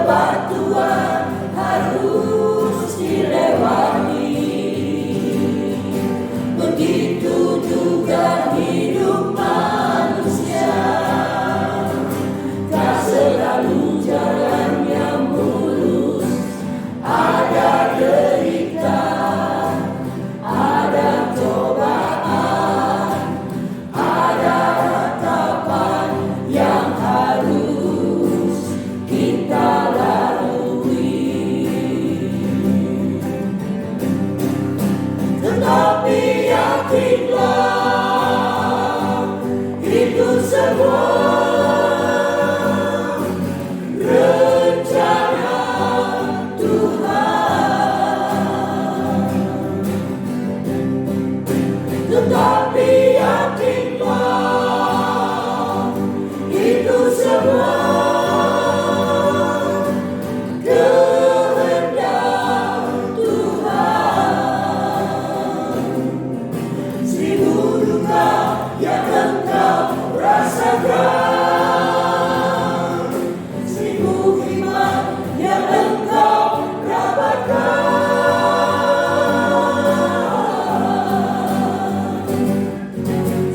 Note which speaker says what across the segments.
Speaker 1: bebatuan harus dilewati. Begitu juga hidup manusia, tak selalu jalannya mulus. Ada derita, ada cobaan, ada ratapan yang harus kita lalui. Tetapi yakinlah, itu semua rencana Tuhan. Tetapi yakinlah, itu semua kehendak Tuhan. Seribu duka yang engkau rasakan, seribu hikmat yang engkau dapatkan.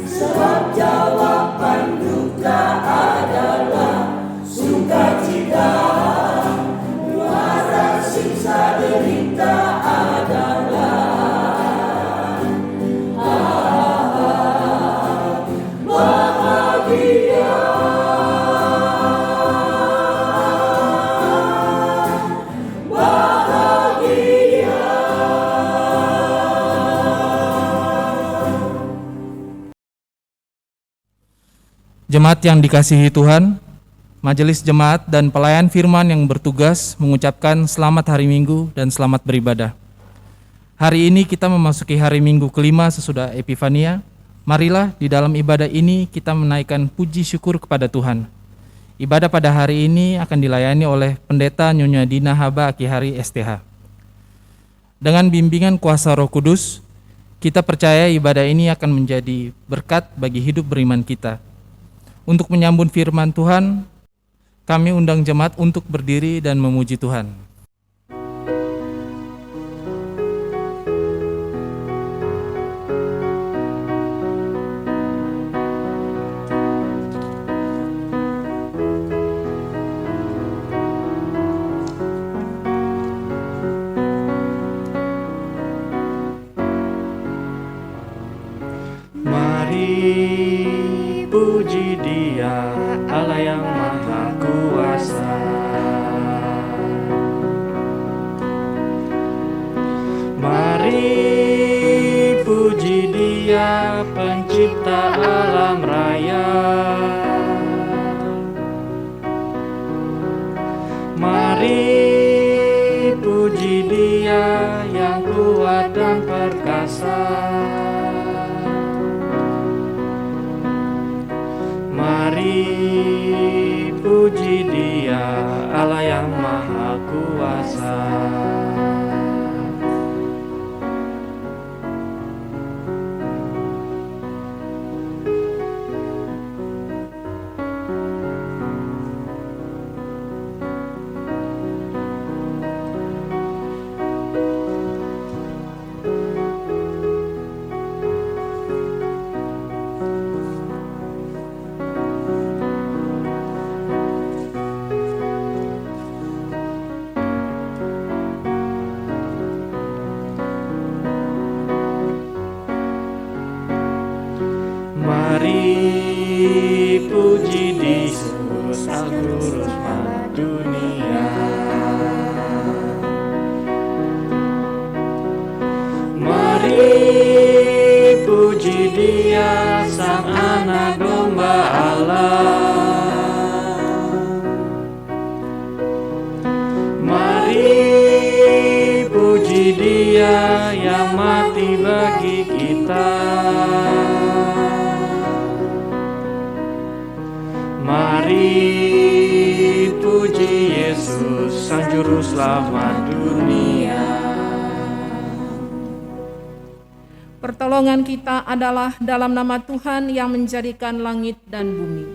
Speaker 1: Sebab jawaban duka adalah sukacita, muara siksa derita adalah bahagia. Bahagia.
Speaker 2: Jemaat yang dikasihi Tuhan, Majelis Jemaat dan pelayan firman yang bertugas mengucapkan selamat hari Minggu dan selamat beribadah. Hari ini kita memasuki hari Minggu kelima sesudah Epifania. Marilah di dalam ibadah ini kita menaikkan puji syukur kepada Tuhan. Ibadah pada hari ini akan dilayani oleh Pendeta Nyonya Dina Haba Akihari STH. Dengan bimbingan kuasa Roh Kudus, kita percaya ibadah ini akan menjadi berkat bagi hidup beriman kita. Untuk menyambut firman Tuhan, kami undang jemaat untuk berdiri dan memuji Tuhan.
Speaker 3: Mari puji Dia, Allah yang Maha Kuasa. Mari puji Dia, Pencipta alam raya. Mari puji Dia yang kuat dan perkasa. Mari puji Dia, Allah yang Maha Kuasa. Mari puji Yesus, Sang Juru Selamat dunia. Mari puji Dia, Sang Anak Domba Allah. Mari puji Dia yang mati bagi kita. Mari puji Yesus, Sang Juru Selamat dunia.
Speaker 4: Pertolongan kita adalah dalam nama Tuhan yang menjadikan langit dan bumi.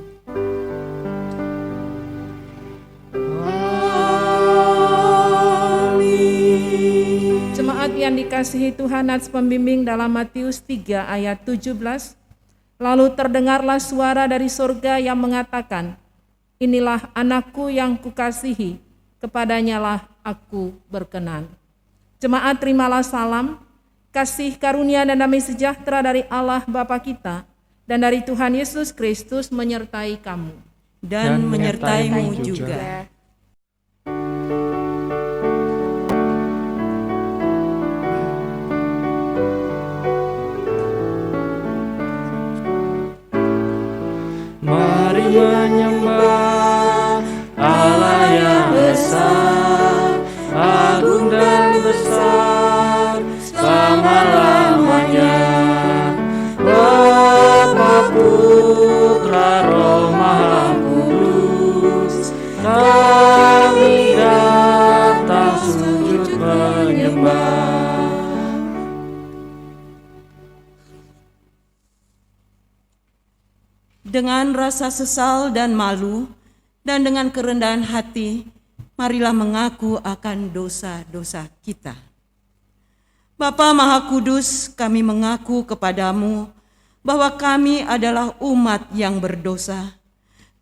Speaker 4: dikasihi Tuhan, nats pembimbing dalam Matius 3 ayat 17, lalu terdengarlah suara dari surga yang mengatakan, inilah anakku yang kukasihi, kepadanyalah aku berkenan. Jemaat, terimalah salam, kasih karunia dan damai sejahtera dari Allah Bapa kita dan dari Tuhan Yesus Kristus menyertai kamu.
Speaker 1: Dan menyertaimu juga.
Speaker 3: Mari menyembah Allah yang besar, agung dan besar selama-lamanya. Bapa, Putra, Roh Maha Kudus, kami datang sujud menyembah.
Speaker 1: Dengan rasa sesal dan malu, dan dengan kerendahan hati, marilah mengaku akan dosa-dosa kita. Bapa Maha Kudus, kami mengaku kepadamu bahwa kami adalah umat yang berdosa.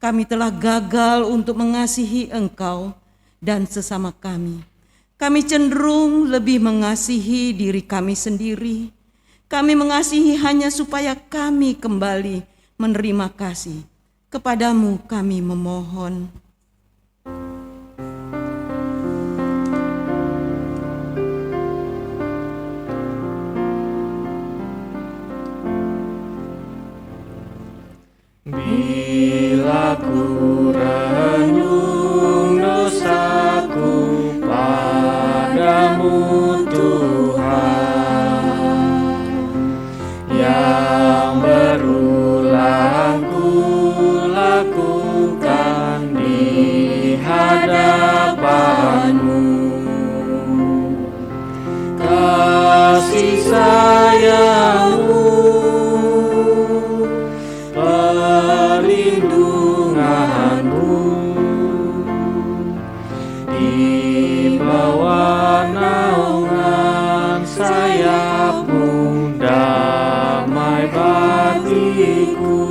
Speaker 1: Kami telah gagal untuk mengasihi Engkau dan sesama kami. Kami cenderung lebih mengasihi diri kami sendiri. Kami mengasihi hanya supaya kami kembali menerima kasih. Kepadamu kami memohon.
Speaker 3: Bila ku renung dosaku padamu Tuhan, yang berulang ku lakukan di hadapanmu, kasih sayangmu, perlindunganmu, di bawah naungan sayapmu, damai bagiku,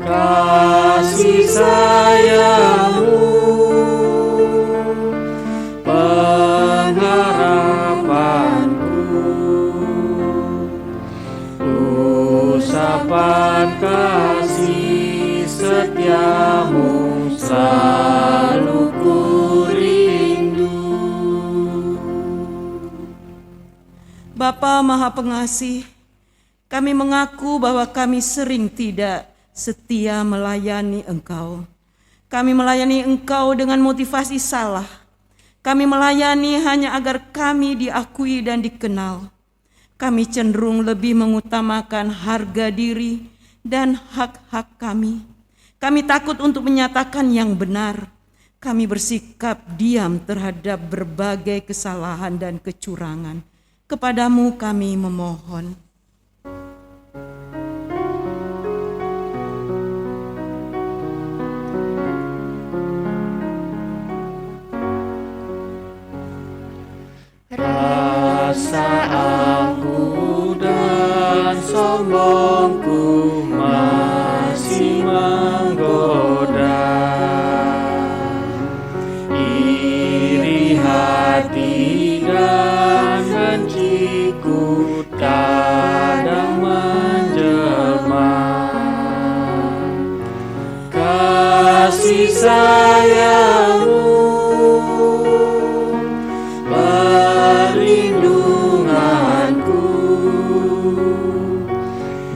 Speaker 3: kasih sayangmu, pengharapanku, usapan kasih setiamu selalu ku rindu.
Speaker 1: Bapa Maha Pengasih, kami mengaku bahwa kami sering tidak setia melayani Engkau. Kami melayani Engkau dengan motivasi salah. Kami melayani hanya agar kami diakui dan dikenal. Kami cenderung lebih mengutamakan harga diri dan hak-hak kami. Kami takut untuk menyatakan yang benar. Kami bersikap diam terhadap berbagai kesalahan dan kecurangan. Kepadamu kami memohon.
Speaker 3: Rasa aku dan sombongku masih menggoda, iri hati dan benciku kadang menjelma. Kasih sayangmu, perlindunganku,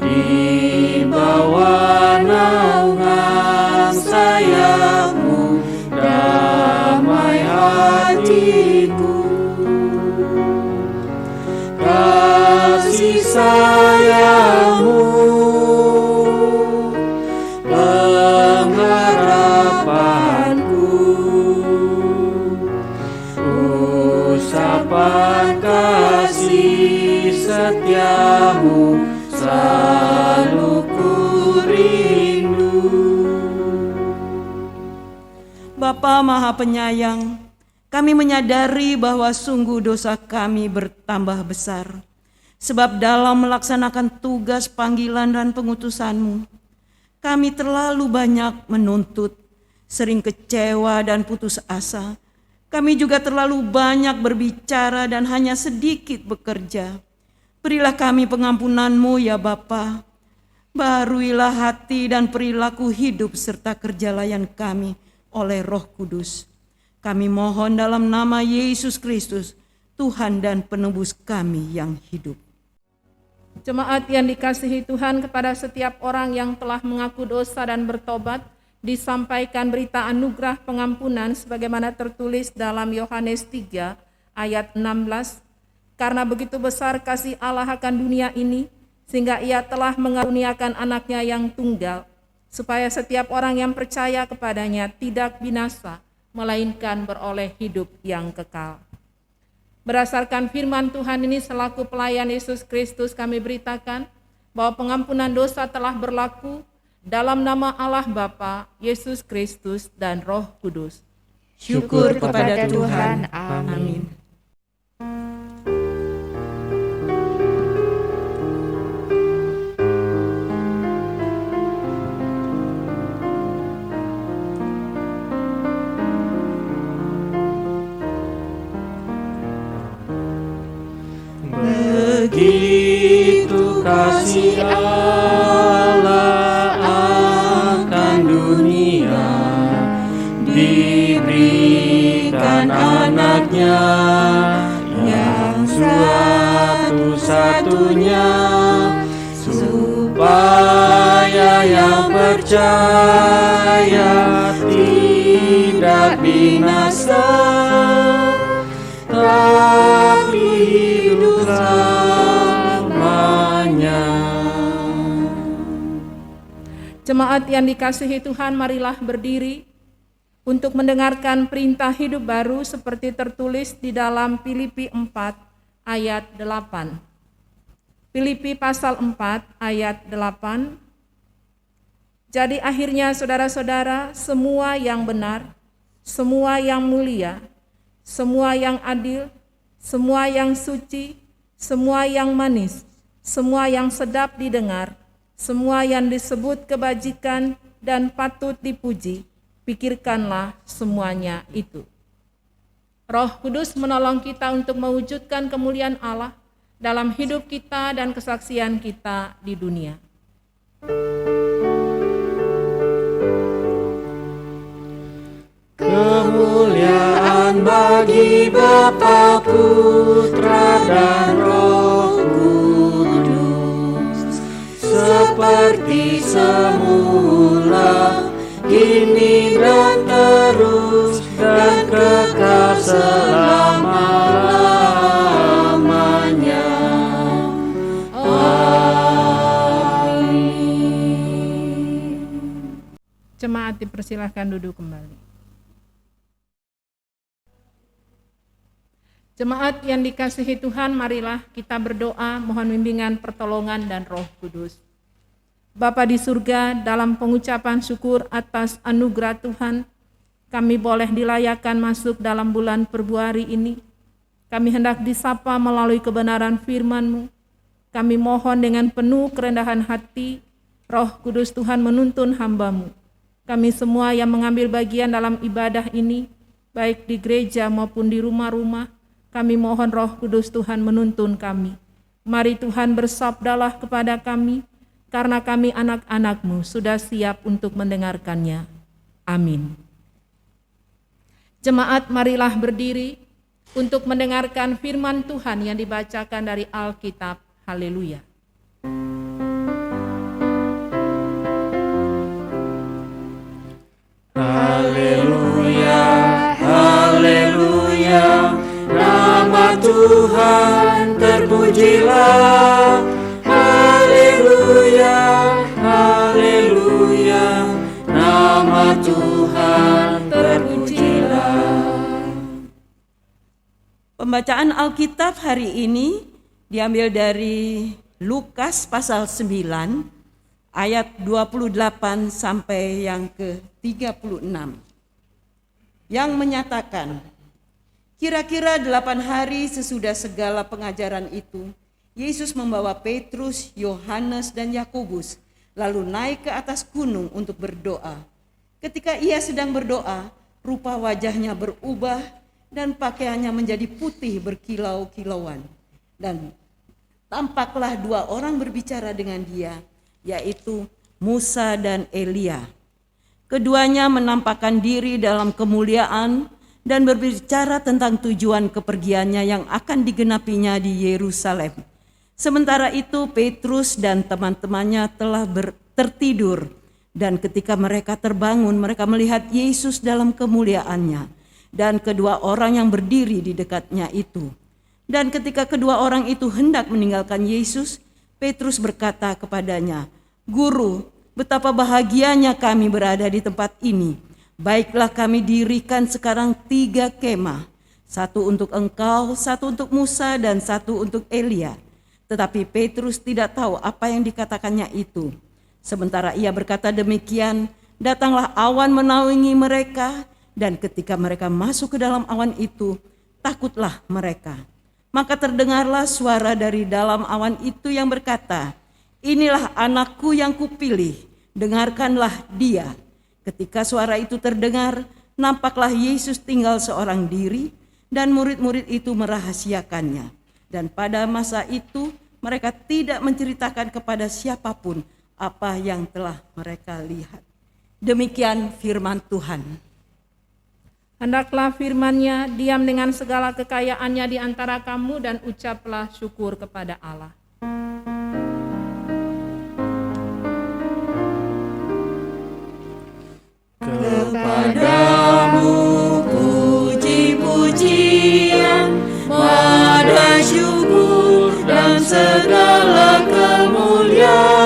Speaker 3: di bawah naungan sayapmu, damai hatiku, kasih sayangmu, pengharapanku, usapan kasih setiamu selalu ku rindu.
Speaker 1: Bapa Maha Penyayang, Kami menyadari bahwa sungguh dosa kami bertambah besar. Sebab dalam melaksanakan tugas panggilan dan pengutusan-Mu, kami terlalu banyak menuntut, sering kecewa dan putus asa. Kami juga terlalu banyak berbicara dan hanya sedikit bekerja. Berilah kami pengampunan-Mu ya Bapa. Baharuilah hati dan perilaku hidup serta kerja layan kami oleh Roh Kudus. Kami mohon dalam nama Yesus Kristus, Tuhan dan penebus kami yang hidup.
Speaker 4: Jemaat yang dikasihi Tuhan, kepada setiap orang yang telah mengaku dosa dan bertobat, disampaikan berita anugerah pengampunan sebagaimana tertulis dalam Yohanes 3 ayat 16. Karena begitu besar kasih Allah akan dunia ini, sehingga Ia telah mengaruniakan anaknya yang tunggal, supaya setiap orang yang percaya kepadanya tidak binasa, melainkan beroleh hidup yang kekal. Berdasarkan firman Tuhan ini, selaku pelayan Yesus Kristus, kami beritakan bahwa pengampunan dosa telah berlaku dalam nama Allah Bapa, Yesus Kristus, dan Roh Kudus.
Speaker 1: Syukur kepada Tuhan. Amin.
Speaker 3: Begitu kasih Allah akan dunia, diberikan anaknya yang satu-satunya, supaya yang percaya tidak binasa, tapi hidup selamanya.
Speaker 4: Jemaat yang dikasihi Tuhan, marilah berdiri untuk mendengarkan perintah hidup baru seperti tertulis di dalam Filipi 4 ayat 8. Filipi pasal 4 ayat 8. Jadi akhirnya saudara-saudara, semua yang benar, semua yang mulia, semua yang adil, semua yang suci, semua yang manis, semua yang sedap didengar, semua yang disebut kebajikan dan patut dipuji, pikirkanlah semuanya itu. Roh Kudus menolong kita untuk mewujudkan kemuliaan Allah dalam hidup kita dan kesaksian kita di dunia.
Speaker 3: Kemuliaan bagi Bapa, Putra, dan Roh Kudus, seperti semula, kini dan terus, dan kekal selama-lamanya. Amin.
Speaker 4: Jemaat dipersilahkan duduk kembali. Jemaat yang dikasihi Tuhan, marilah kita berdoa mohon bimbingan, pertolongan, dan Roh Kudus. Bapa di surga, dalam pengucapan syukur atas anugerah Tuhan, kami boleh dilayakkan masuk dalam bulan Februari ini. Kami hendak disapa melalui kebenaran firman-Mu. Kami mohon dengan penuh kerendahan hati, Roh Kudus Tuhan menuntun hamba-Mu. Kami semua yang mengambil bagian dalam ibadah ini, baik di gereja maupun di rumah-rumah, kami mohon Roh Kudus Tuhan menuntun kami. Mari Tuhan bersabdalah kepada kami, karena kami anak-anak-Mu sudah siap untuk mendengarkannya. Amin. Jemaat, marilah berdiri untuk mendengarkan firman Tuhan yang dibacakan dari Alkitab. Haleluya.
Speaker 3: Haleluya, haleluya, nama Tuhan terpujilah. Haleluya, haleluya, nama Tuhan terpujilah.
Speaker 1: Pembacaan Alkitab hari ini diambil dari Lukas pasal 9 ayat 28 sampai yang ke-36 yang menyatakan, Kira-kira 8 hari sesudah segala pengajaran itu, Yesus membawa Petrus, Yohanes, dan Yakobus, lalu naik ke atas gunung untuk berdoa. Ketika ia sedang berdoa, rupa wajahnya berubah dan pakaiannya menjadi putih berkilau-kilauan. Dan tampaklah 2 orang berbicara dengan dia, yaitu Musa dan Elia. Keduanya menampakkan diri dalam kemuliaan dan berbicara tentang tujuan kepergiannya yang akan digenapinya di Yerusalem. Sementara itu Petrus dan teman-temannya telah tertidur, dan ketika mereka terbangun mereka melihat Yesus dalam kemuliaannya dan kedua orang yang berdiri di dekatnya itu. Dan ketika kedua orang itu hendak meninggalkan Yesus, Petrus berkata kepadanya, "Guru, betapa bahagianya kami berada di tempat ini. Baiklah kami dirikan sekarang 3 kemah, 1 untuk engkau, 1 untuk Musa, dan 1 untuk Elia." Tetapi Petrus tidak tahu apa yang dikatakannya itu. Sementara ia berkata demikian, datanglah awan menaungi mereka, dan ketika mereka masuk ke dalam awan itu, takutlah mereka. Maka terdengarlah suara dari dalam awan itu yang berkata, "Inilah anakku yang kupilih, dengarkanlah dia." Ketika suara itu terdengar, nampaklah Yesus tinggal seorang diri, dan murid-murid itu merahasiakannya. Dan pada masa itu mereka tidak menceritakan kepada siapapun apa yang telah mereka lihat. Demikian firman Tuhan.
Speaker 4: Hendaklah firman-Nya diam dengan segala kekayaannya di antara kamu, dan ucaplah syukur kepada Allah.
Speaker 3: Kepadamu puji-pujian, mada syukur dan segala kemuliaan,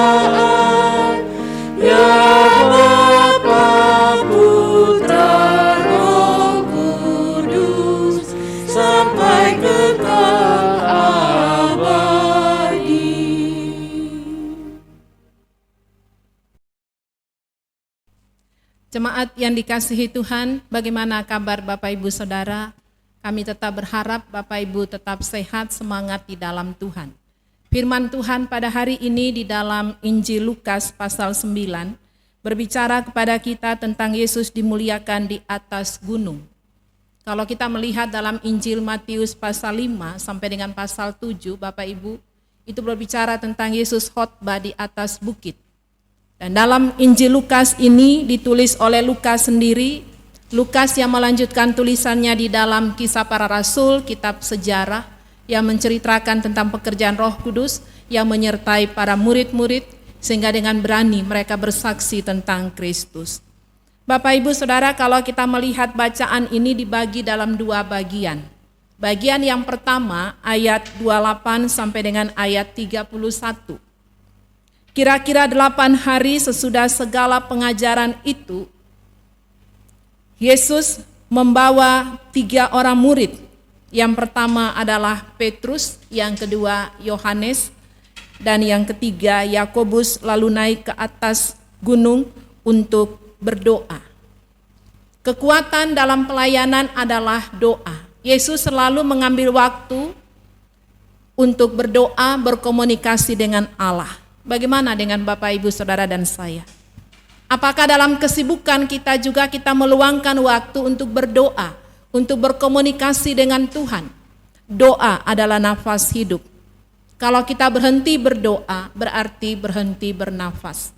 Speaker 3: ya Bapa, Putra, Roh Kudus, sampai kekal abadi.
Speaker 4: Jemaat yang dikasihi Tuhan, bagaimana kabar Bapak Ibu Saudara? Kami tetap berharap Bapak Ibu tetap sehat, semangat di dalam Tuhan. Firman Tuhan pada hari ini di dalam Injil Lukas pasal 9 berbicara kepada kita tentang Yesus dimuliakan di atas gunung. Kalau kita melihat dalam Injil Matius pasal 5 sampai dengan pasal 7, Bapak Ibu, itu berbicara tentang Yesus khotbah di atas bukit. Dan dalam Injil Lukas ini ditulis oleh Lukas sendiri, Lukas yang melanjutkan tulisannya di dalam Kisah Para Rasul, kitab sejarah yang menceritakan tentang pekerjaan Roh Kudus yang menyertai para murid-murid sehingga dengan berani mereka bersaksi tentang Kristus. Bapak Ibu Saudara, kalau kita melihat bacaan ini dibagi dalam 2 bagian. Bagian yang pertama ayat 28 sampai dengan ayat 31. Kira-kira 8 hari sesudah segala pengajaran itu, Yesus membawa 3 orang murid. Yang pertama adalah Petrus, yang kedua Yohanes, dan yang ketiga Yakobus, lalu naik ke atas gunung untuk berdoa. Kekuatan dalam pelayanan adalah doa. Yesus selalu mengambil waktu untuk berdoa, berkomunikasi dengan Allah. Bagaimana dengan Bapak, Ibu, Saudara, dan saya? Apakah dalam kesibukan kita juga kita meluangkan waktu untuk berdoa, untuk berkomunikasi dengan Tuhan? Doa adalah nafas hidup. Kalau kita berhenti berdoa, berarti berhenti bernafas.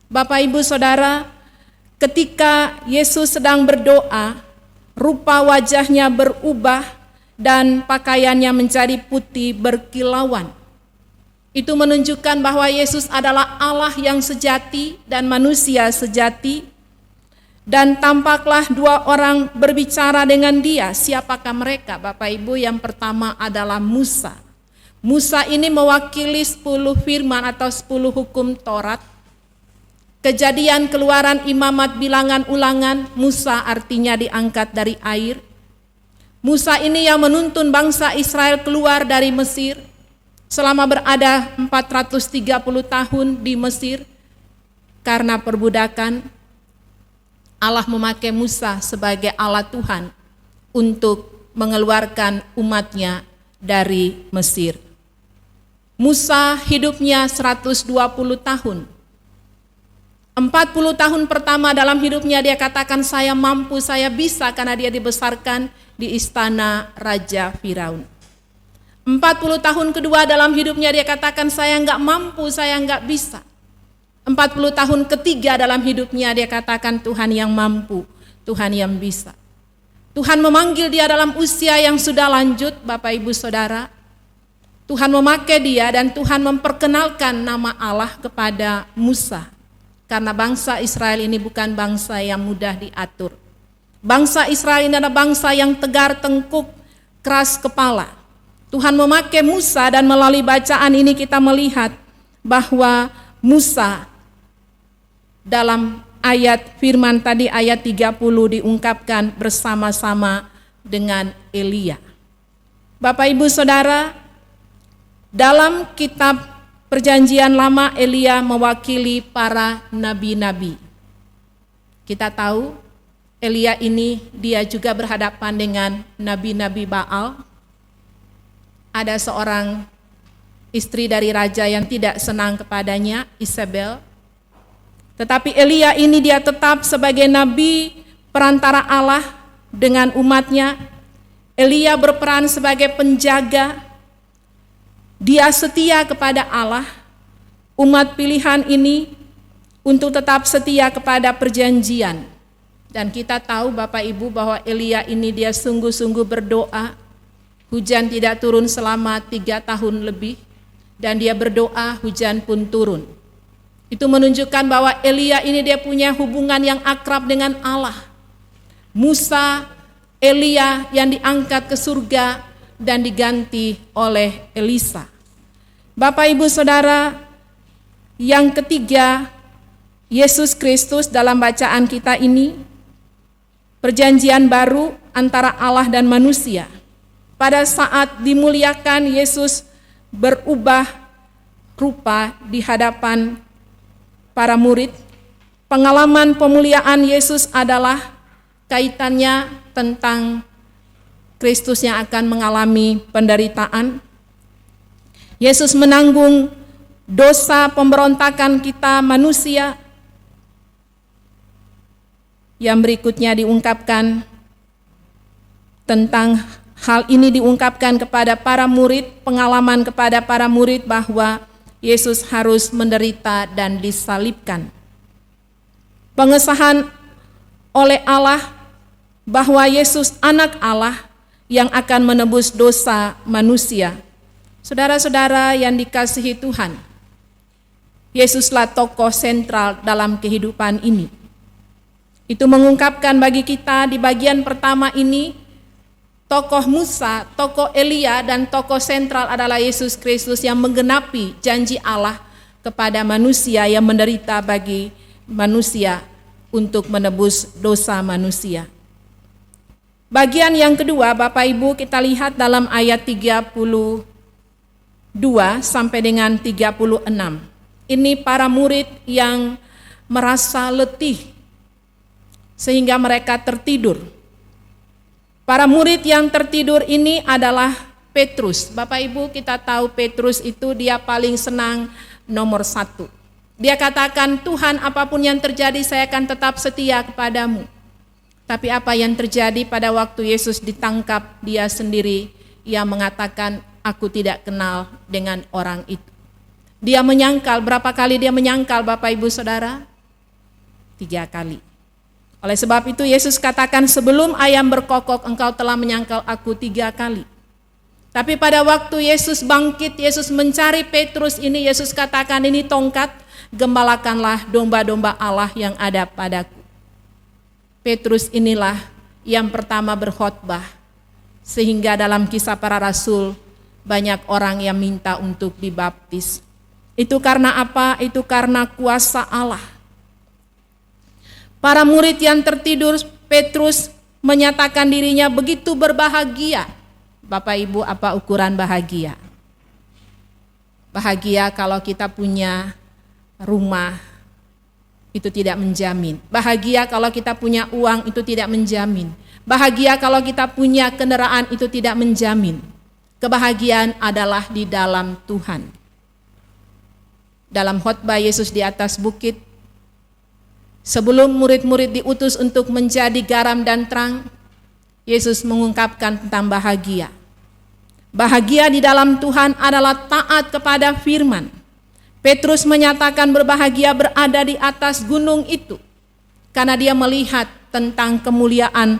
Speaker 4: Bapak, Ibu, Saudara, ketika Yesus sedang berdoa, rupa wajahnya berubah dan pakaiannya menjadi putih berkilauan. Itu menunjukkan bahwa Yesus adalah Allah yang sejati dan manusia sejati. Dan tampaklah 2 orang berbicara dengan dia. Siapakah mereka, Bapak Ibu? Yang pertama adalah Musa. Musa ini mewakili 10 firman atau 10 hukum Taurat. Kejadian, Keluaran, Imamat, Bilangan, Ulangan. Musa artinya diangkat dari air. Musa ini yang menuntun bangsa Israel keluar dari Mesir. Selama berada 430 tahun di Mesir karena perbudakan, Allah memakai Musa sebagai alat Tuhan untuk mengeluarkan umatnya dari Mesir. Musa hidupnya 120 tahun. 40 tahun pertama dalam hidupnya dia katakan saya mampu, saya bisa, karena dia dibesarkan di istana Raja Firaun. 40 tahun kedua dalam hidupnya dia katakan saya enggak mampu, saya enggak bisa. 40 tahun ketiga dalam hidupnya dia katakan Tuhan yang mampu, Tuhan yang bisa. Tuhan memanggil dia dalam usia yang sudah lanjut, Bapak Ibu Saudara. Tuhan memakai dia dan Tuhan memperkenalkan nama Allah kepada Musa. Karena bangsa Israel ini bukan bangsa yang mudah diatur. Bangsa Israel ini adalah bangsa yang tegar tengkuk, keras kepala. Tuhan memakai Musa dan melalui bacaan ini kita melihat bahwa Musa dalam ayat firman tadi ayat 30 diungkapkan bersama-sama dengan Elia. Bapak Ibu Saudara, dalam kitab Perjanjian Lama Elia mewakili para nabi-nabi. Kita tahu Elia ini dia juga berhadapan dengan nabi-nabi Baal. Ada seorang istri dari raja yang tidak senang kepadanya, Isabel. Tetapi Elia ini dia tetap sebagai nabi perantara Allah dengan umatnya. Elia berperan sebagai penjaga. Dia setia kepada Allah, umat pilihan ini untuk tetap setia kepada perjanjian. Dan kita tahu Bapak Ibu bahwa Elia ini dia sungguh-sungguh berdoa. Hujan tidak turun selama 3 tahun lebih. Dan dia berdoa hujan pun turun. Itu menunjukkan bahwa Elia ini dia punya hubungan yang akrab dengan Allah. Musa, Elia yang diangkat ke surga dan diganti oleh Elisa. Bapak Ibu Saudara, yang ketiga, Yesus Kristus dalam bacaan kita ini, perjanjian baru antara Allah dan manusia. Pada saat dimuliakan, Yesus berubah rupa di hadapan para murid. Pengalaman pemuliaan Yesus adalah kaitannya tentang Kristus yang akan mengalami penderitaan. Yesus menanggung dosa pemberontakan kita manusia. Yang berikutnya diungkapkan tentang hal ini diungkapkan kepada para murid, pengalaman kepada para murid bahwa Yesus harus menderita dan disalibkan. Pengesahan oleh Allah bahwa Yesus anak Allah yang akan menebus dosa manusia. Saudara-saudara yang dikasihi Tuhan, Yesuslah tokoh sentral dalam kehidupan ini. Itu mengungkapkan bagi kita di bagian pertama ini, tokoh Musa, tokoh Elia, dan tokoh sentral adalah Yesus Kristus yang menggenapi janji Allah kepada manusia yang menderita bagi manusia untuk menebus dosa manusia. Bagian yang kedua, Bapak Ibu, kita lihat dalam ayat 32 sampai dengan 36. Ini para murid yang merasa letih sehingga mereka tertidur. Para murid yang tertidur ini adalah Petrus. Bapak Ibu, kita tahu Petrus itu dia paling senang nomor 1. Dia katakan, Tuhan, apapun yang terjadi saya akan tetap setia kepadamu. Tapi apa yang terjadi pada waktu Yesus ditangkap, dia sendiri yang mengatakan, aku tidak kenal dengan orang itu. Dia menyangkal, berapa kali dia menyangkal Bapak Ibu Saudara? 3 kali. Oleh sebab itu Yesus katakan, sebelum ayam berkokok engkau telah menyangkal aku 3 kali. Tapi pada waktu Yesus bangkit, Yesus mencari Petrus ini, Yesus katakan, ini tongkat, gembalakanlah domba-domba Allah yang ada padaku. Petrus inilah yang pertama berkhotbah, sehingga dalam Kisah Para Rasul banyak orang yang minta untuk dibaptis. Itu karena apa? Itu karena kuasa Allah. Para murid yang tertidur, Petrus menyatakan dirinya begitu berbahagia. Bapak Ibu, apa ukuran bahagia? Bahagia kalau kita punya rumah itu tidak menjamin. Bahagia kalau kita punya uang itu tidak menjamin. Bahagia kalau kita punya kendaraan itu tidak menjamin. Kebahagiaan adalah di dalam Tuhan. Dalam khotbah Yesus di atas bukit, sebelum murid-murid diutus untuk menjadi garam dan terang, Yesus mengungkapkan tentang bahagia. Bahagia di dalam Tuhan adalah taat kepada firman. Petrus menyatakan berbahagia berada di atas gunung itu, karena dia melihat tentang kemuliaan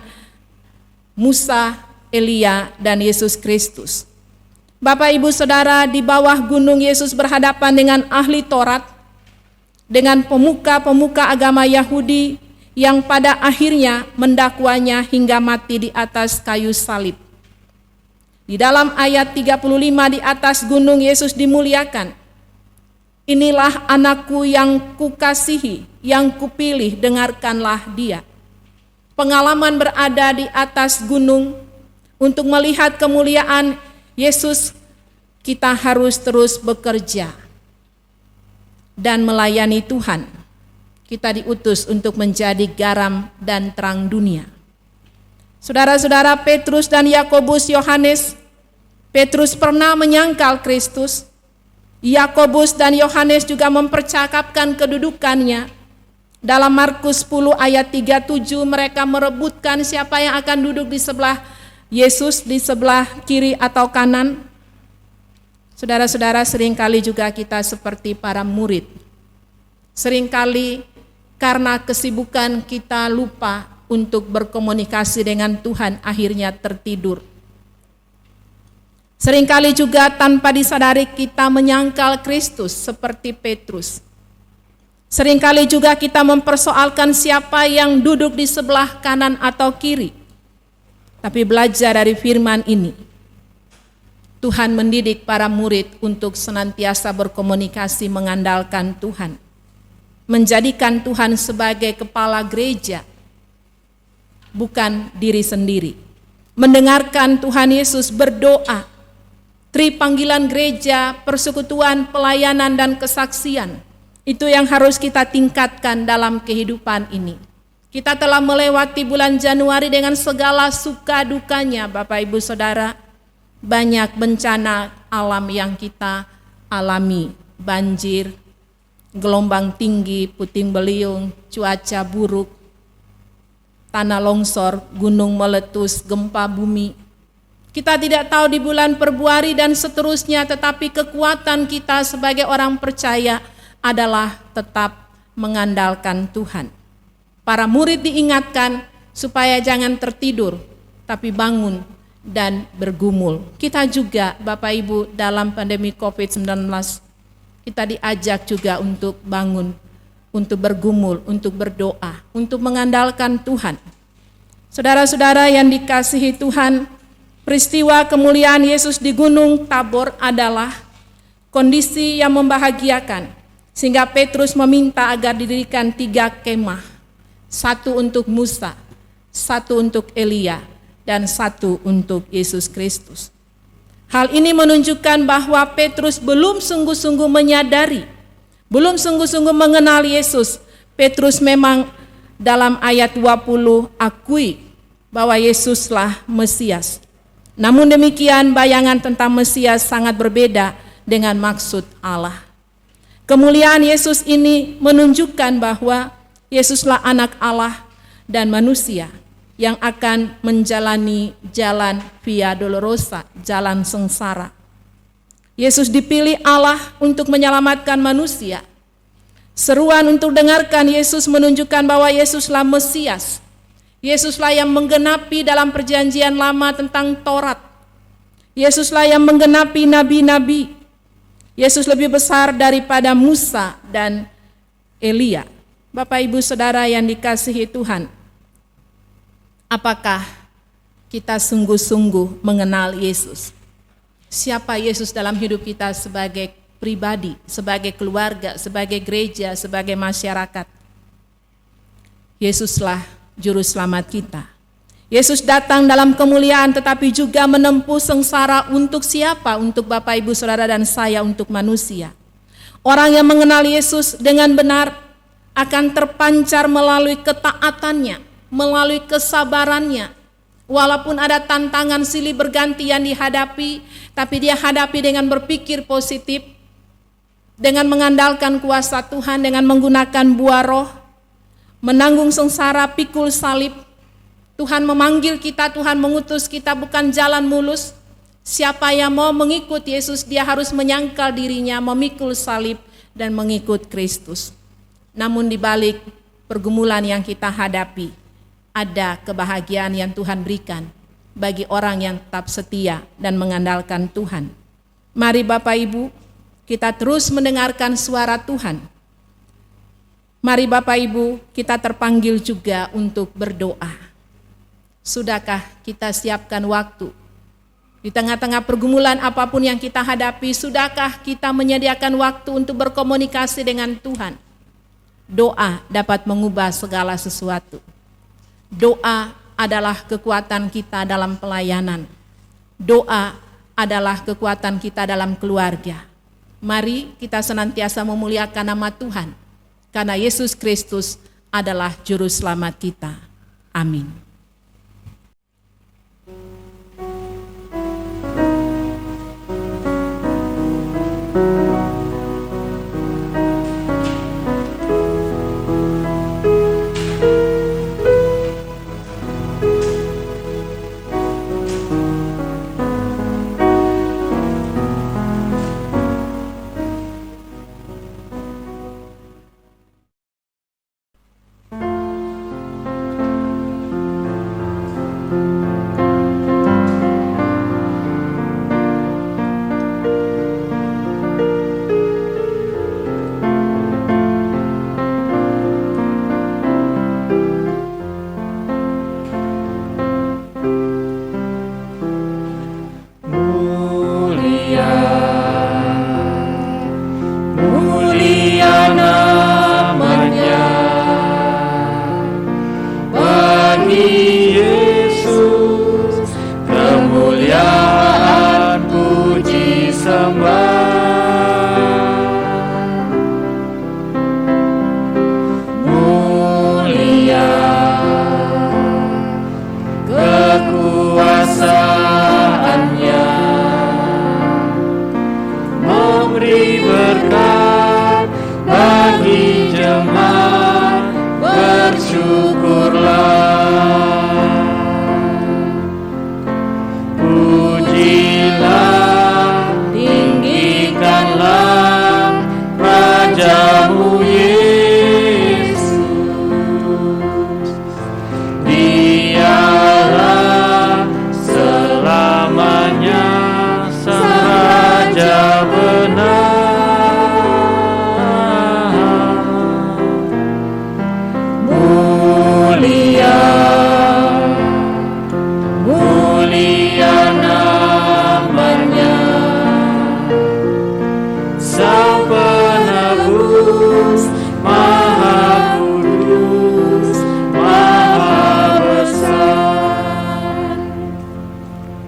Speaker 4: Musa, Elia, dan Yesus Kristus. Bapak, Ibu, Saudara, di bawah gunung Yesus berhadapan dengan ahli Taurat, dengan pemuka-pemuka agama Yahudi yang pada akhirnya mendakwanya hingga mati di atas kayu salib. Di dalam ayat 35 di atas gunung Yesus dimuliakan. Inilah anakku yang kukasihi, yang kupilih, dengarkanlah dia. Pengalaman berada di atas gunung untuk melihat kemuliaan Yesus, kita harus terus bekerja dan melayani Tuhan. Kita diutus untuk menjadi garam dan terang dunia. Saudara-saudara, Petrus dan Yakobus, Yohanes, Petrus pernah menyangkal Kristus. Yakobus dan Yohanes juga mempercakapkan kedudukannya. Dalam Markus 10 ayat 37 mereka merebutkan siapa yang akan duduk di sebelah Yesus, di sebelah kiri atau kanan. Saudara-saudara, seringkali juga kita seperti para murid. Seringkali karena kesibukan kita lupa untuk berkomunikasi dengan Tuhan, akhirnya tertidur. Seringkali juga tanpa disadari kita menyangkal Kristus seperti Petrus. Seringkali juga kita mempersoalkan siapa yang duduk di sebelah kanan atau kiri. Tapi belajar dari firman ini, Tuhan mendidik para murid untuk senantiasa berkomunikasi mengandalkan Tuhan. Menjadikan Tuhan sebagai kepala gereja, bukan diri sendiri. Mendengarkan Tuhan Yesus berdoa, panggilan gereja, persekutuan, pelayanan, dan kesaksian. Itu yang harus kita tingkatkan dalam kehidupan ini. Kita telah melewati bulan Januari dengan segala suka dukanya, Bapak, Ibu, Saudara. Banyak bencana alam yang kita alami. Banjir, gelombang tinggi, puting beliung, cuaca buruk, tanah longsor, gunung meletus, gempa bumi. Kita tidak tahu di bulan Februari dan seterusnya, tetapi kekuatan kita sebagai orang percaya adalah tetap mengandalkan Tuhan. Para murid diingatkan supaya jangan tertidur, tapi bangun dan bergumul. Kita juga, Bapak Ibu, dalam pandemi COVID-19, kita diajak juga untuk bangun, untuk bergumul, untuk berdoa, untuk mengandalkan Tuhan. Saudara-saudara yang dikasihi Tuhan, peristiwa kemuliaan Yesus di Gunung Tabor adalah kondisi yang membahagiakan, sehingga Petrus meminta agar didirikan 3 kemah, 1 untuk Musa, 1 untuk Elia, dan 1 untuk Yesus Kristus. Hal ini menunjukkan bahwa Petrus belum sungguh-sungguh menyadari, belum sungguh-sungguh mengenal Yesus. Petrus memang dalam ayat 20 akui bahwa Yesuslah Mesias. Namun demikian, bayangan tentang Mesias sangat berbeda dengan maksud Allah. Kemuliaan Yesus ini menunjukkan bahwa Yesuslah anak Allah dan manusia yang akan menjalani jalan Via Dolorosa, jalan sengsara. Yesus dipilih Allah untuk menyelamatkan manusia. Seruan untuk dengarkan Yesus menunjukkan bahwa Yesuslah Mesias. Yesuslah yang menggenapi dalam perjanjian lama tentang Taurat. Yesuslah yang menggenapi nabi-nabi. Yesus lebih besar daripada Musa dan Elia. Bapak, Ibu, Saudara yang dikasihi Tuhan, apakah kita sungguh-sungguh mengenal Yesus? Siapa Yesus dalam hidup kita sebagai pribadi, sebagai keluarga, sebagai gereja, sebagai masyarakat? Yesuslah Juru Selamat kita. Yesus datang dalam kemuliaan tetapi juga menempuh sengsara untuk siapa? Untuk Bapak, Ibu, Saudara, dan saya, untuk manusia. Orang yang mengenal Yesus dengan benar akan terpancar melalui ketaatannya, melalui kesabarannya. Walaupun ada tantangan silih berganti yang dihadapi, tapi dia hadapi dengan berpikir positif, dengan mengandalkan kuasa Tuhan, dengan menggunakan buah roh, menanggung sengsara, pikul salib. Tuhan memanggil kita, Tuhan mengutus kita, bukan jalan mulus. Siapa yang mau mengikut Yesus, dia harus menyangkal dirinya, memikul salib, dan mengikut Kristus. Namun di balik pergumulan yang kita hadapi, ada kebahagiaan yang Tuhan berikan bagi orang yang tetap setia dan mengandalkan Tuhan. Mari Bapak Ibu, kita terus mendengarkan suara Tuhan. Mari Bapak Ibu, kita terpanggil juga untuk berdoa. Sudahkah kita siapkan waktu? Di tengah-tengah pergumulan apapun yang kita hadapi, sudahkah kita menyediakan waktu untuk berkomunikasi dengan Tuhan? Doa dapat mengubah segala sesuatu. Doa adalah kekuatan kita dalam pelayanan. Doa adalah kekuatan kita dalam keluarga. Mari kita senantiasa memuliakan nama Tuhan, karena Yesus Kristus adalah Juru Selamat kita. Amin.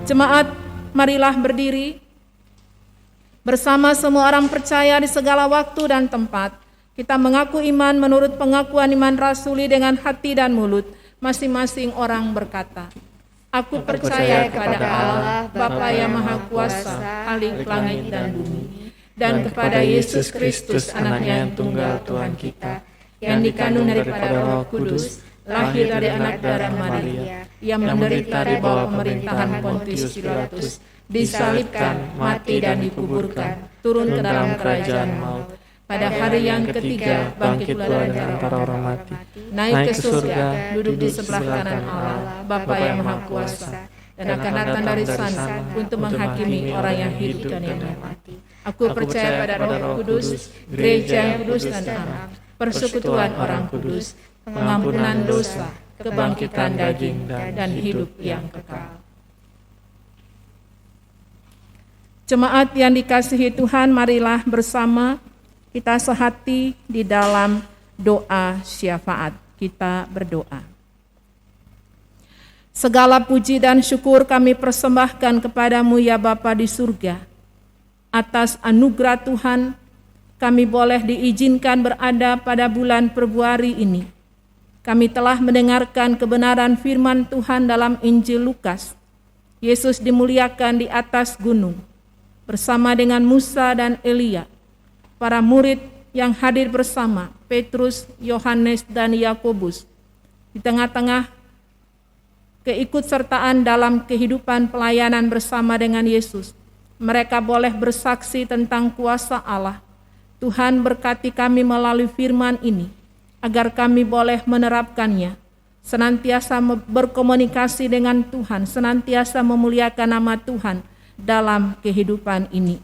Speaker 4: Jemaat, marilah berdiri bersama semua orang percaya di segala waktu dan tempat. Kita mengaku iman menurut pengakuan iman rasuli dengan hati dan mulut. Masing-masing orang berkata, Aku percaya kepada Allah, Bapa yang Maha Kuasa, Khalik langit dan bumi, dan kepada Yesus Kristus, Anaknya yang tunggal Tuhan kita, yang dikandung daripada Roh Kudus, lahir dari anak darah Maria, yang menderita di bawah pemerintahan Pontius Pilatus, disalibkan, mati dan dikuburkan, turun ke dalam kerajaan maut. Pada hari yang ketiga bangkit pula dari antara orang mati, naik ke surga, duduk di sebelah kanan Allah, Bapa yang Maha Kuasa, dan akan datang dari sana untuk menghakimi orang yang hidup dan yang mati. Aku percaya pada Roh Kudus, gereja yang kudus dan am, persekutuan orang kudus, pengampunan dosa, kebangkitan daging, dan hidup yang kekal. Jemaat yang dikasihi Tuhan, marilah bersama kita sehati di dalam doa syafaat. Kita berdoa. Segala puji dan syukur kami persembahkan kepadamu ya Bapa di surga, atas anugerah Tuhan kami boleh diizinkan berada pada bulan Februari ini. Kami telah mendengarkan kebenaran firman Tuhan dalam Injil Lukas. Yesus dimuliakan di atas gunung bersama dengan Musa dan Elia. Para murid yang hadir bersama Petrus, Yohanes, dan Yakobus. Di tengah-tengah keikutsertaan dalam kehidupan pelayanan bersama dengan Yesus, mereka boleh bersaksi tentang kuasa Allah. Tuhan berkati kami melalui firman ini, agar kami boleh menerapkannya, senantiasa berkomunikasi dengan Tuhan, senantiasa memuliakan nama Tuhan dalam kehidupan ini.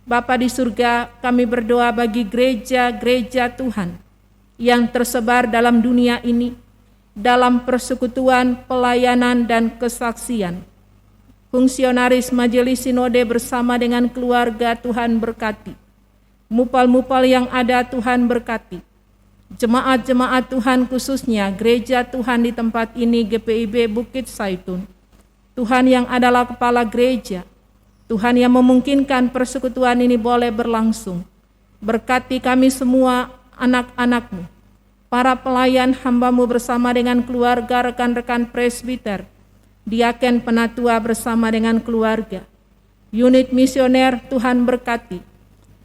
Speaker 4: Bapa di surga, kami berdoa bagi gereja-gereja Tuhan yang tersebar dalam dunia ini, dalam persekutuan, pelayanan, dan kesaksian. Fungsionaris Majelis Sinode bersama dengan keluarga Tuhan berkati. Mupal-mupal yang ada Tuhan berkati. Jemaat-jemaat Tuhan khususnya gereja Tuhan di tempat ini GPIB Bukit Saitun. Tuhan yang adalah kepala gereja. Tuhan yang memungkinkan persekutuan ini boleh berlangsung. Berkati kami semua anak-anak-Mu, para pelayan hamba-Mu bersama dengan keluarga, rekan-rekan presbiter, diaken penatua bersama dengan keluarga. Unit misioner Tuhan berkati.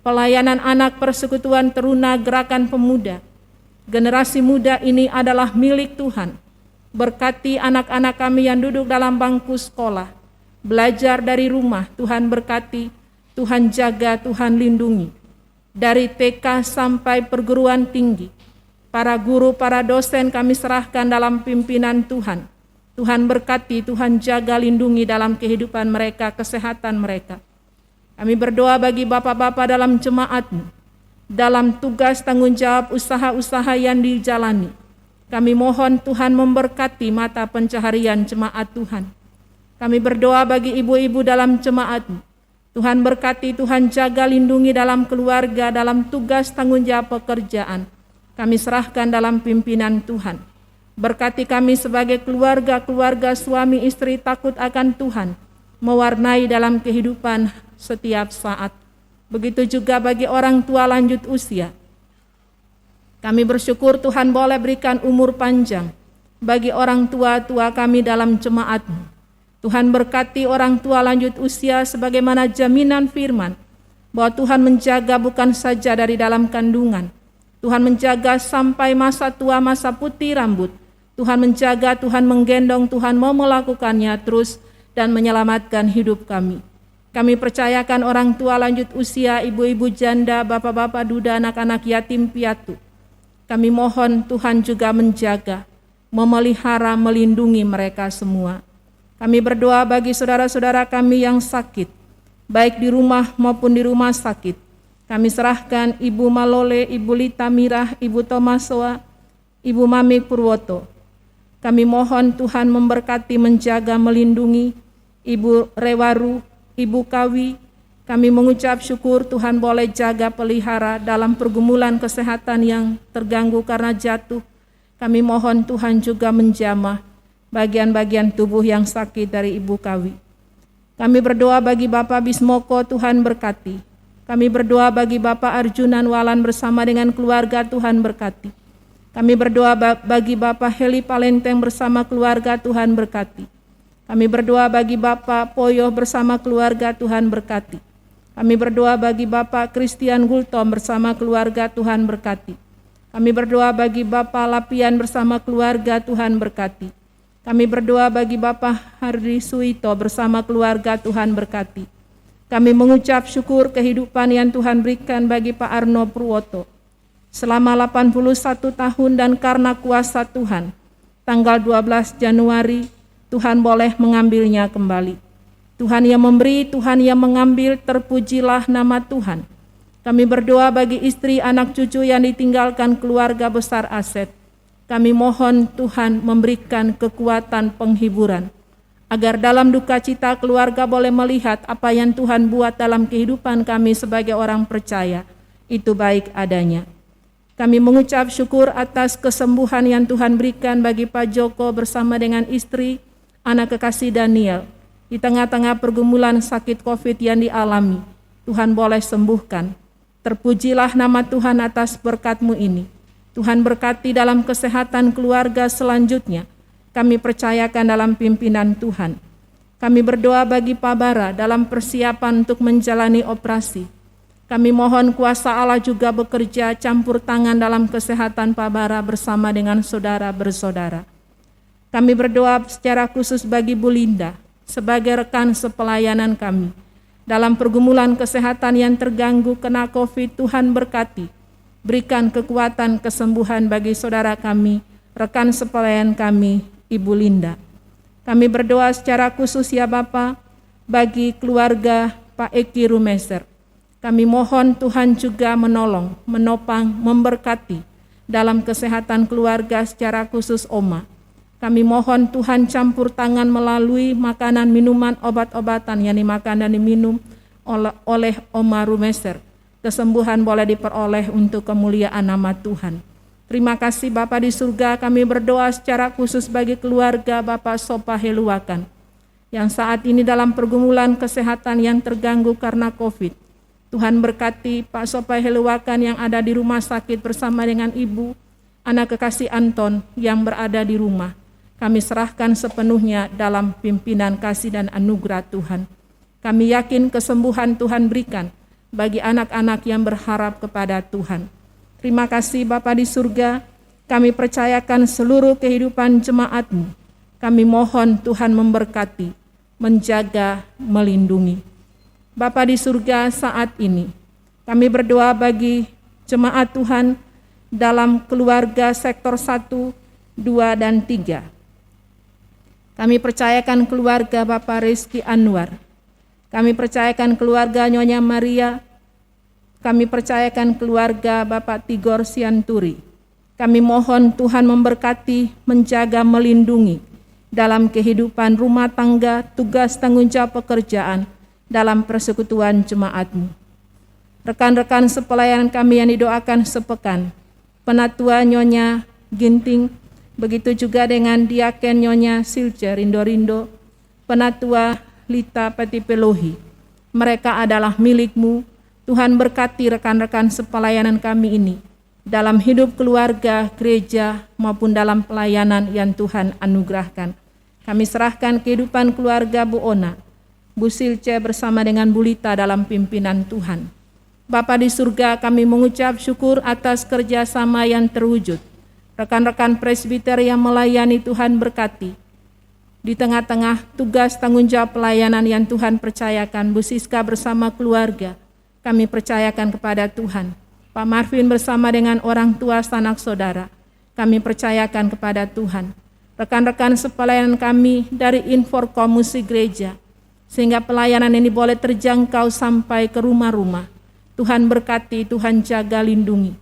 Speaker 4: Pelayanan anak persekutuan teruna gerakan pemuda. Generasi muda ini adalah milik Tuhan. Berkati anak-anak kami yang duduk dalam bangku sekolah. Belajar dari rumah, Tuhan berkati, Tuhan jaga, Tuhan lindungi. Dari TK sampai perguruan tinggi. Para guru, para dosen kami serahkan dalam pimpinan Tuhan. Tuhan berkati, Tuhan jaga, lindungi dalam kehidupan mereka, kesehatan mereka. Kami berdoa bagi bapak-bapak dalam jemaat-Mu, dalam tugas tanggung jawab usaha-usaha yang dijalani. Kami mohon Tuhan memberkati mata pencaharian jemaat Tuhan. Kami berdoa bagi ibu-ibu dalam jemaat-Mu. Tuhan berkati, Tuhan jaga, lindungi dalam keluarga, dalam tugas tanggung jawab pekerjaan. Kami serahkan dalam pimpinan Tuhan. Berkati kami sebagai keluarga suami istri takut akan Tuhan, mewarnai dalam kehidupan setiap saat. Begitu juga bagi orang tua lanjut usia. Kami bersyukur Tuhan boleh berikan umur panjang bagi orang tua-tua kami dalam jemaat-Mu. Tuhan berkati orang tua lanjut usia sebagaimana jaminan firman bahwa Tuhan menjaga bukan saja dari dalam kandungan. Tuhan menjaga sampai masa tua, masa putih rambut. Tuhan menjaga, Tuhan menggendong, Tuhan mau melakukannya terus dan menyelamatkan hidup kami. Kami percayakan orang tua lanjut usia, ibu-ibu janda, bapak-bapak duda, anak-anak yatim piatu. Kami mohon Tuhan juga menjaga, memelihara, melindungi mereka semua. Kami berdoa bagi saudara-saudara kami yang sakit, baik di rumah maupun di rumah sakit. Kami serahkan Ibu Malole, Ibu Lita Mirah, Ibu Tomasoa, Ibu Mami Purwoto. Kami mohon Tuhan memberkati, menjaga, melindungi Ibu Rewaru, Ibu Kawi. Kami mengucap syukur Tuhan boleh jaga, pelihara dalam pergumulan kesehatan yang terganggu karena jatuh. Kami mohon Tuhan juga menjamah bagian-bagian tubuh yang sakit dari Ibu Kawi. Kami berdoa bagi Bapak Bismoko, Tuhan berkati. Kami berdoa bagi Bapak Arjunan Walan bersama dengan keluarga, Tuhan berkati. Kami berdoa bagi Bapak Heli Palenteng bersama keluarga, Tuhan berkati. Kami berdoa bagi Bapak Poyo bersama keluarga, Tuhan berkati. Kami berdoa bagi Bapak Christian Gultom bersama keluarga, Tuhan berkati. Kami berdoa bagi Bapak Lapian bersama keluarga, Tuhan berkati. Kami berdoa bagi Bapak Hardi Suito bersama keluarga, Tuhan berkati. Kami mengucap syukur kehidupan yang Tuhan berikan bagi Pak Arno Purwoto selama 81 tahun dan karena kuasa Tuhan, tanggal 12 Januari, Tuhan boleh mengambilnya kembali. Tuhan yang memberi, Tuhan yang mengambil, terpujilah nama Tuhan. Kami berdoa bagi istri, anak cucu yang ditinggalkan keluarga besar Aset. Kami mohon Tuhan memberikan kekuatan penghiburan, agar dalam duka cita keluarga boleh melihat apa yang Tuhan buat dalam kehidupan kami sebagai orang percaya, itu baik adanya. Kami mengucap syukur atas kesembuhan yang Tuhan berikan bagi Pak Joko bersama dengan istri, anak kekasih Daniel. Di tengah-tengah pergumulan sakit COVID yang dialami, Tuhan boleh sembuhkan. Terpujilah nama Tuhan atas berkat-Mu ini. Tuhan berkati dalam kesehatan keluarga selanjutnya. Kami percayakan dalam pimpinan Tuhan. Kami berdoa bagi Pak Bara dalam persiapan untuk menjalani operasi. Kami mohon kuasa Allah juga bekerja campur tangan dalam kesehatan Pak Bara bersama dengan saudara bersaudara. Kami berdoa secara khusus bagi Bu Linda sebagai rekan sepelayanan kami. Dalam pergumulan kesehatan yang terganggu kena COVID, Tuhan berkati. Berikan kekuatan kesembuhan bagi saudara kami, rekan sepelayan kami, Ibu Linda. Kami berdoa secara khusus ya Bapa bagi keluarga Pak Eki Rumeser. Kami mohon Tuhan juga menolong, menopang, memberkati dalam kesehatan keluarga secara khusus Oma. Kami mohon Tuhan campur tangan melalui makanan, minuman, obat-obatan yang dimakan dan diminum oleh Oma Rumeser. Kesembuhan boleh diperoleh untuk kemuliaan nama Tuhan. Terima kasih Bapa di surga, kami berdoa secara khusus bagi keluarga Bapak Sopa Heluakan yang saat ini dalam pergumulan kesehatan yang terganggu karena COVID. Tuhan berkati Pak Sopa Heluakan yang ada di rumah sakit bersama dengan Ibu, anak kekasih Anton yang berada di rumah. Kami serahkan sepenuhnya dalam pimpinan kasih dan anugerah Tuhan. Kami yakin kesembuhan Tuhan berikan bagi anak-anak yang berharap kepada Tuhan. Terima kasih Bapa di surga, kami percayakan seluruh kehidupan jemaat-Mu. Kami mohon Tuhan memberkati, menjaga, melindungi. Bapa di surga saat ini, kami berdoa bagi jemaat Tuhan dalam keluarga sektor 1, 2, dan 3. Kami percayakan keluarga Bapak Rizky Anwar. Kami percayakan keluarga Nyonya Maria. Kami percayakan keluarga Bapak Tigor Sianturi. Kami mohon Tuhan memberkati, menjaga, melindungi dalam kehidupan rumah tangga, tugas tanggung jawab pekerjaan dalam persekutuan jemaat-Mu. Rekan-rekan sepelayanan kami yang didoakan sepekan, Penatua Nyonya Ginting, begitu juga dengan Diaken Nyonya Silce Rindo-Rindo, Penatua Lita Petipelohi. Mereka adalah milik-Mu. Tuhan berkati rekan-rekan sepelayanan kami ini dalam hidup keluarga, gereja, maupun dalam pelayanan yang Tuhan anugerahkan. Kami serahkan kehidupan keluarga Bu Ona, Bu Silce bersama dengan Bu Lita dalam pimpinan Tuhan. Bapa di surga, kami mengucap syukur atas kerjasama yang terwujud. Rekan-rekan presbiter yang melayani Tuhan berkati. Di tengah-tengah tugas tanggung jawab pelayanan yang Tuhan percayakan, Bu Siska bersama keluarga, kami percayakan kepada Tuhan. Pak Marvin bersama dengan orang tua sanak saudara, kami percayakan kepada Tuhan. Rekan-rekan sepelayanan kami dari Inforkom Musik Gereja, sehingga pelayanan ini boleh terjangkau sampai ke rumah-rumah. Tuhan berkati, Tuhan jaga, lindungi.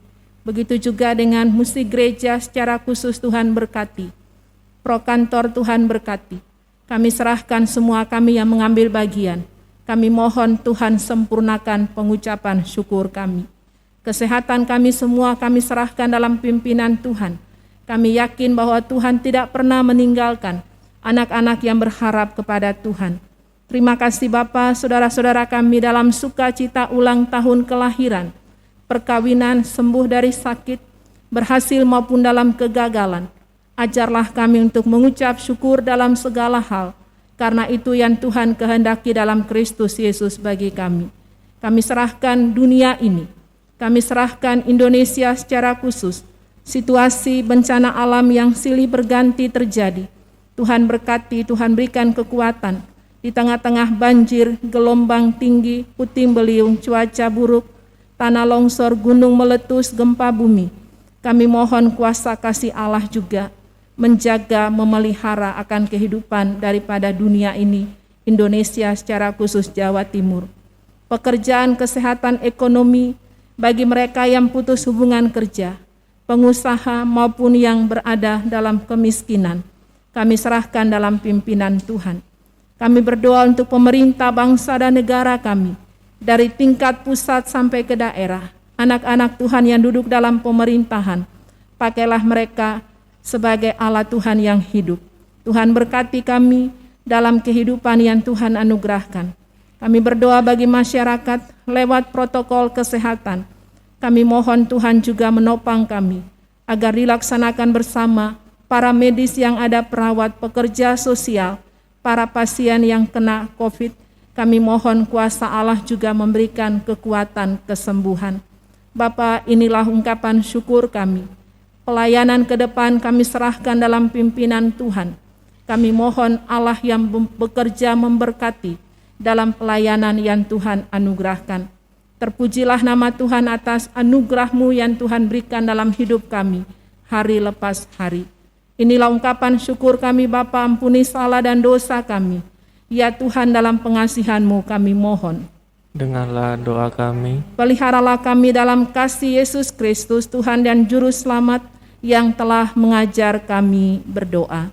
Speaker 4: Begitu juga dengan musik gereja secara khusus Tuhan berkati. Prokantor Tuhan berkati. Kami serahkan semua kami yang mengambil bagian. Kami mohon Tuhan sempurnakan pengucapan syukur kami. Kesehatan kami semua kami serahkan dalam pimpinan Tuhan. Kami yakin bahwa Tuhan tidak pernah meninggalkan anak-anak yang berharap kepada Tuhan. Terima kasih Bapa, saudara-saudara kami dalam sukacita ulang tahun kelahiran, perkawinan, sembuh dari sakit, berhasil maupun dalam kegagalan. Ajarlah kami untuk mengucap syukur dalam segala hal, karena itu yang Tuhan kehendaki dalam Kristus Yesus bagi kami. Kami serahkan dunia ini, kami serahkan Indonesia secara khusus, situasi bencana alam yang silih berganti terjadi. Tuhan berkati, Tuhan berikan kekuatan, di tengah-tengah banjir, gelombang tinggi, puting beliung, cuaca buruk, tanah longsor, gunung meletus, gempa bumi. Kami mohon kuasa kasih Allah juga, menjaga, memelihara akan kehidupan daripada dunia ini, Indonesia secara khusus Jawa Timur. Pekerjaan, kesehatan, ekonomi bagi mereka yang putus hubungan kerja, pengusaha maupun yang berada dalam kemiskinan, kami serahkan dalam pimpinan Tuhan. Kami berdoa untuk pemerintah bangsa dan negara kami, dari tingkat pusat sampai ke daerah, anak-anak Tuhan yang duduk dalam pemerintahan, pakailah mereka sebagai Allah Tuhan yang hidup. Tuhan berkati kami dalam kehidupan yang Tuhan anugerahkan. Kami berdoa bagi masyarakat lewat protokol kesehatan, Kami mohon Tuhan juga menopang kami, agar dilaksanakan bersama para medis yang ada, perawat, pekerja sosial, para pasien yang kena COVID. Kami mohon kuasa Allah juga memberikan kekuatan kesembuhan. Bapa, inilah ungkapan syukur kami. Pelayanan ke depan kami serahkan dalam pimpinan Tuhan. Kami mohon Allah yang bekerja memberkati dalam pelayanan yang Tuhan anugerahkan. Terpujilah nama Tuhan atas anugerah-Mu yang Tuhan berikan dalam hidup kami, hari lepas hari. Inilah ungkapan syukur kami Bapa, ampuni salah dan dosa kami. Ya Tuhan, dalam pengasihan-Mu kami mohon.
Speaker 5: Dengarlah doa kami.
Speaker 4: Peliharalah kami dalam kasih Yesus Kristus, Tuhan dan Juru Selamat yang telah mengajar kami berdoa.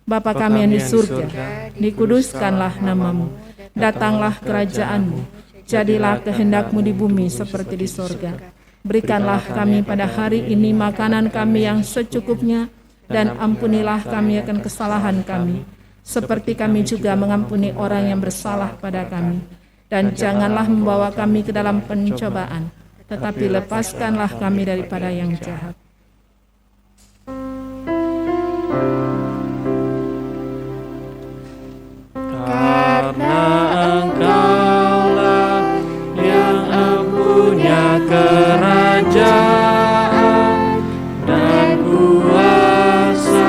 Speaker 4: Bapa kami yang di surga, dikuduskanlah nama-Mu, datanglah kerajaan-Mu, jadilah kehendak-Mu di bumi seperti di sorga. Berikanlah kami pada hari ini makanan kami yang secukupnya, dan ampunilah kami akan kesalahan kami, seperti kami juga mengampuni orang yang bersalah pada kami. Dan janganlah membawa kami ke dalam pencobaan, tetapi lepaskanlah kami daripada yang jahat.
Speaker 5: Karena Engkaulah yang punya kerajaan dan kuasa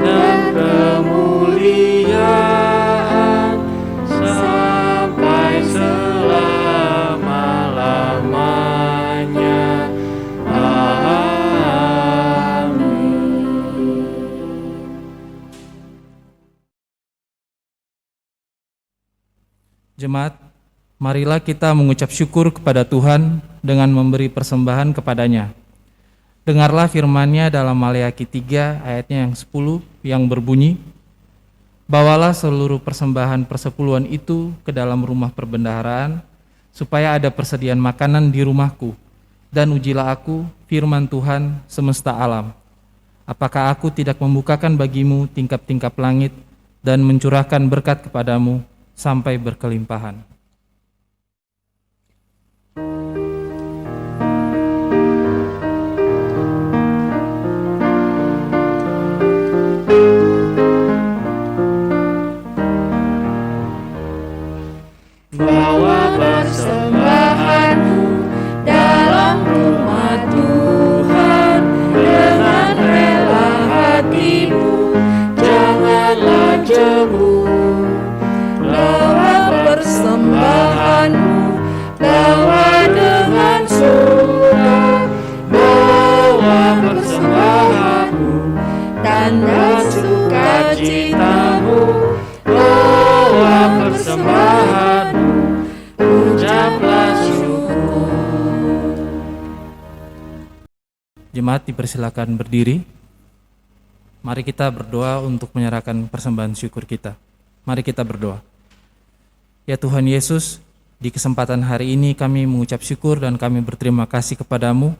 Speaker 5: dan kemuliaan sampai selama-lamanya. Amin.
Speaker 2: Jemaat, marilah kita mengucap syukur kepada Tuhan dengan memberi persembahan kepadanya. Dengarlah firman-Nya dalam Maleakhi 3 ayatnya yang 10 yang berbunyi, "Bawalah seluruh persembahan persepuluhan itu ke dalam rumah perbendaharaan, supaya ada persediaan makanan di rumahku, dan ujilah aku, firman Tuhan semesta alam. Apakah aku tidak membukakan bagimu tingkap-tingkap langit dan mencurahkan berkat kepadamu sampai berkelimpahan."
Speaker 3: Bawa persembahanmu dalam rumah Tuhan dengan rela hatimu, janganlah jemu. Bawa persembahanmu, bawa dengan suka. Bawa persembahanmu, tanda sukacitamu. Bawa persembahanmu, ucaplah syukur.
Speaker 2: Jemaat dipersilakan berdiri. Mari kita berdoa untuk menyerahkan persembahan syukur kita. Mari kita berdoa. Ya Tuhan Yesus, di kesempatan hari ini kami mengucap syukur dan kami berterima kasih kepadamu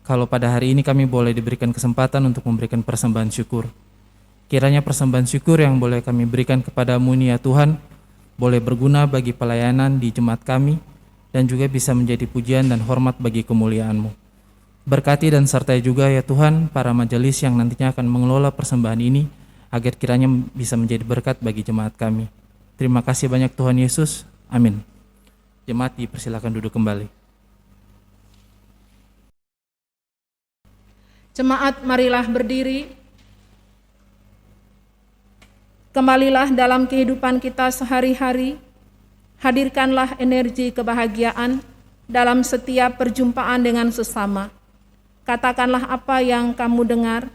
Speaker 2: kalau pada hari ini kami boleh diberikan kesempatan untuk memberikan persembahan syukur. Kiranya persembahan syukur yang boleh kami berikan kepadamu ini ya Tuhan, boleh berguna bagi pelayanan di jemaat kami dan juga bisa menjadi pujian dan hormat bagi kemuliaan-Mu. Berkati dan sertai juga ya Tuhan para majelis yang nantinya akan mengelola persembahan ini, agar kiranya bisa menjadi berkat bagi jemaat kami. Terima kasih banyak Tuhan Yesus. Amin. Jemaat dipersilakan duduk kembali.
Speaker 4: Jemaat, marilah berdiri. Kembalilah dalam kehidupan kita sehari-hari. Hadirkanlah energi kebahagiaan dalam setiap perjumpaan dengan sesama. Katakanlah apa yang kamu dengar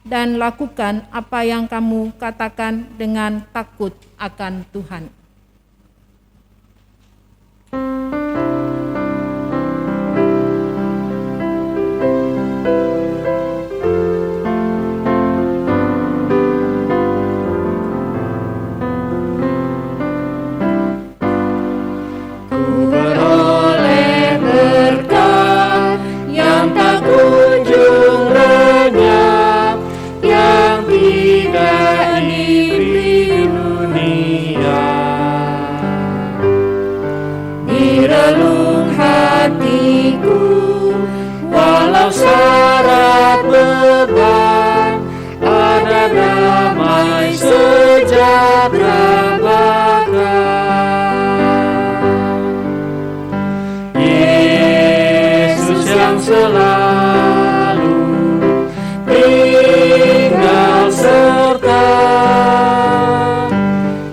Speaker 4: dan lakukan apa yang kamu katakan dengan takut akan Tuhan.
Speaker 3: Dunia syarat beban, ada damai sejahtera bahkan. Yesus yang selalu tinggal serta,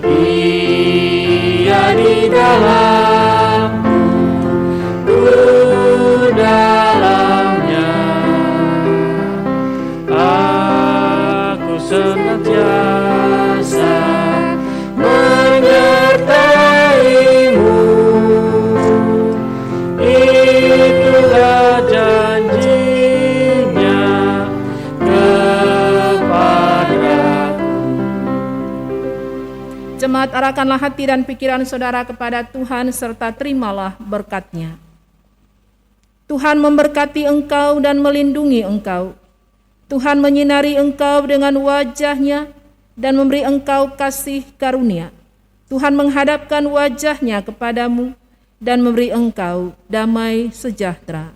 Speaker 3: Ia di dalamku, ku dalamnya. Aku senantiasa menyertaimu, itulah janjinya kepadaku.
Speaker 4: Jemaat, arahkanlah hati dan pikiran saudara kepada Tuhan serta terimalah berkat-Nya. Tuhan memberkati engkau dan melindungi engkau. Tuhan menyinari engkau dengan wajah-Nya dan memberi engkau kasih karunia. Tuhan menghadapkan wajah-Nya kepadamu dan memberi engkau damai sejahtera.